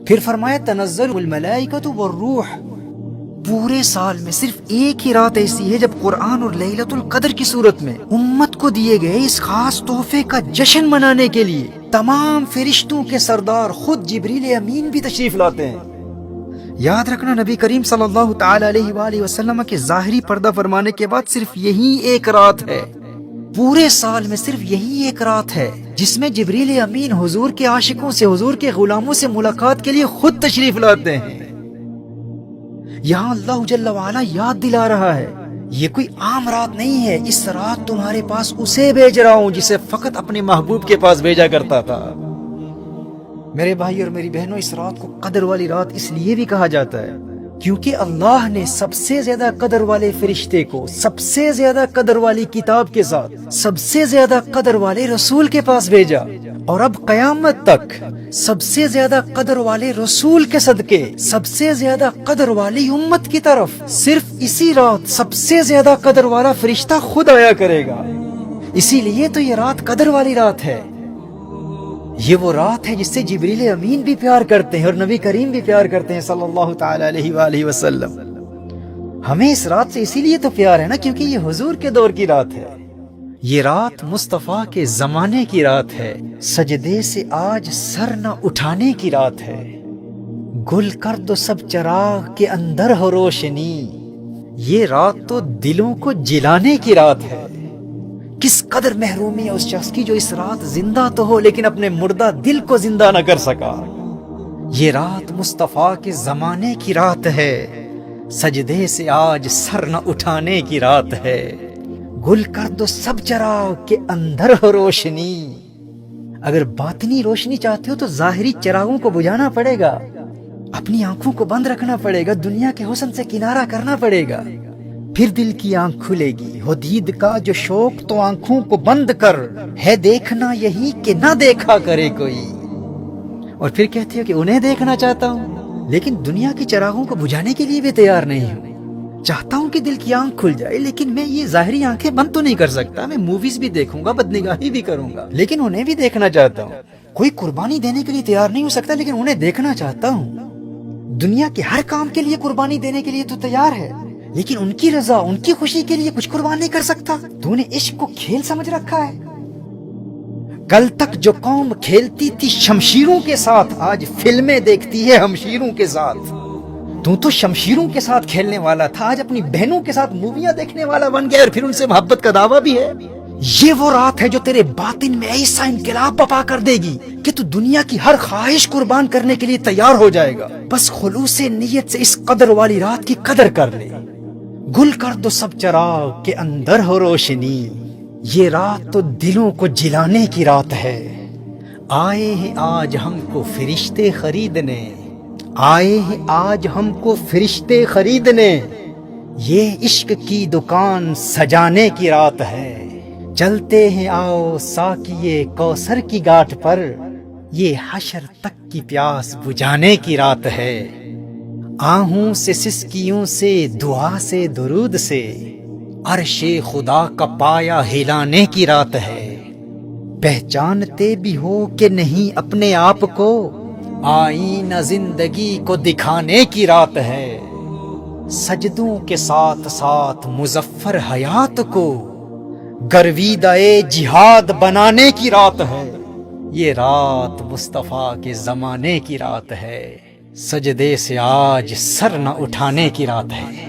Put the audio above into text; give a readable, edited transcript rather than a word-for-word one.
پھر فرمایا تنزل الملائکۃ والروح، پورے سال میں صرف ایک ہی رات ایسی ہے جب قرآن اور لیلۃ القدر کی صورت میں امت کو دیے گئے اس خاص تحفے کا جشن منانے کے لیے تمام فرشتوں کے سردار خود جبریل امین بھی تشریف لاتے ہیں۔ یاد رکھنا، نبی کریم صلی اللہ تعالی علیہ وآلہ وسلم کے ظاہری پردہ فرمانے کے بعد صرف یہی ایک رات ہے، پورے سال میں صرف یہی ایک رات ہے جس میں جبریل امین حضور کے عاشقوں سے، حضور کے غلاموں سے ملاقات کے لیے خود تشریف لاتے ہیں۔ یہاں اللہ جل وعلا یاد دلا رہا ہے یہ کوئی عام رات نہیں ہے، اس رات تمہارے پاس اسے بھیج رہا ہوں جسے فقط اپنے محبوب کے پاس بھیجا کرتا تھا۔ میرے بھائی اور میری بہنوں، اس رات کو قدر والی رات اس لیے بھی کہا جاتا ہے کیونکہ اللہ نے سب سے زیادہ قدر والے فرشتے کو سب سے زیادہ قدر والی کتاب کے ساتھ سب سے زیادہ قدر والے رسول کے پاس بھیجا، اور اب قیامت تک سب سے زیادہ قدر والے رسول کے صدقے سب سے زیادہ قدر والی امت کی طرف صرف اسی رات سب سے زیادہ قدر والا فرشتہ خود آیا کرے گا۔ اسی لیے تو یہ رات قدر والی رات ہے۔ یہ وہ رات ہے جس سے جبریل امین بھی پیار کرتے ہیں اور نبی کریم بھی پیار کرتے ہیں صلی اللہ تعالی علیہ وآلہ وسلم۔ ہمیں اس رات سے اسی لیے تو پیار ہے نا، کیونکہ یہ حضور کے دور کی رات ہے، یہ رات مصطفیٰ کے زمانے کی رات ہے، سجدے سے آج سر نہ اٹھانے کی رات ہے۔ گل کر دو سب چراغ کے اندر ہو روشنی، یہ رات تو دلوں کو جلانے کی رات ہے۔ کس قدر محرومی ہے اس شخص کی جو اس رات زندہ تو ہو لیکن اپنے مردہ دل کو زندہ نہ کر سکا۔ یہ رات مصطفیٰ کے زمانے کی رات ہے، سجدے سے آج سر نہ اٹھانے کی رات ہے۔ گل کر دو سب چراغ کے اندر ہو روشنی۔ اگر باطنی روشنی چاہتے ہو تو ظاہری چراغوں کو بجھانا پڑے گا، اپنی آنکھوں کو بند رکھنا پڑے گا، دنیا کے حسن سے کنارہ کرنا پڑے گا، پھر دل کی آنکھ کھلے گی۔ ہو دید کا جو شوق تو آنکھوں کو بند کر، ہے دیکھنا یہی کہ نہ دیکھا کرے کوئی۔ اور پھر کہتے ہو کہ انہیں دیکھنا چاہتا ہوں لیکن دنیا کی چراغوں کو بجھانے کے لیے بھی تیار نہیں ہوں، چاہتا ہوں کہ دل کی آنکھ کھل جائے لیکن میں یہ ظاہری آنکھیں بند تو نہیں کر سکتا، میں موویز بھی دیکھوں گا، بدنگاہی بھی کروں گا، لیکن انہیں بھی دیکھنا چاہتا ہوں۔ کوئی قربانی دینے کے لیے تیار نہیں ہو سکتا لیکن انہیں دیکھنا چاہتا ہوں۔ دنیا کے ہر کام کے لیے قربانی دینے کے لیے تو تیار ہے لیکن ان کی رضا، ان کی خوشی کے لیے کچھ قربان نہیں کر سکتا۔ تو نے عشق کو کھیل سمجھ رکھا ہے۔ کل تک جو قوم کھیلتی تھی شمشیروں کے ساتھ آج فلمیں دیکھتی ہے ہمشیروں کے ساتھ۔ تو شمشیروں کے ساتھ کھیلنے والا تھا، آج اپنی بہنوں کے ساتھ موویاں دیکھنے والا بن گیا اور پھر ان سے محبت کا دعویٰ بھی ہے۔ یہ وہ رات ہے جو تیرے باطن میں ایسا انقلاب بپا کر دے گی کہ تو دنیا کی ہر خواہش قربان کرنے کے لیے تیار ہو جائے گا، بس خلوص نیت سے اس قدر والی رات کی قدر کر لے۔ گل کر دو سب چراغ کے اندر ہو روشنی، یہ رات تو دلوں کو جلانے کی رات ہے۔ آئے ہیں آج ہم کو فرشتے خریدنے، آئے ہیں آج ہم کو فرشتے خریدنے، یہ عشق کی دکان سجانے کی رات ہے۔ چلتے ہیں آؤ ساقیے کوثر کی گھاٹ پر، یہ حشر تک کی پیاس بجھانے کی رات ہے۔ آہوں سے سسکیوں سے دعا سے درود سے، عرش خدا کا پایا ہلانے کی رات ہے۔ پہچانتے بھی ہو کہ نہیں اپنے آپ کو، آئینہ زندگی کو دکھانے کی رات ہے۔ سجدوں کے ساتھ ساتھ مظفر حیات کو، گرویدہ جہاد بنانے کی رات ہے۔ یہ رات مصطفیٰ کے زمانے کی رات ہے، سجدے سے آج سر نہ اٹھانے کی رات ہے۔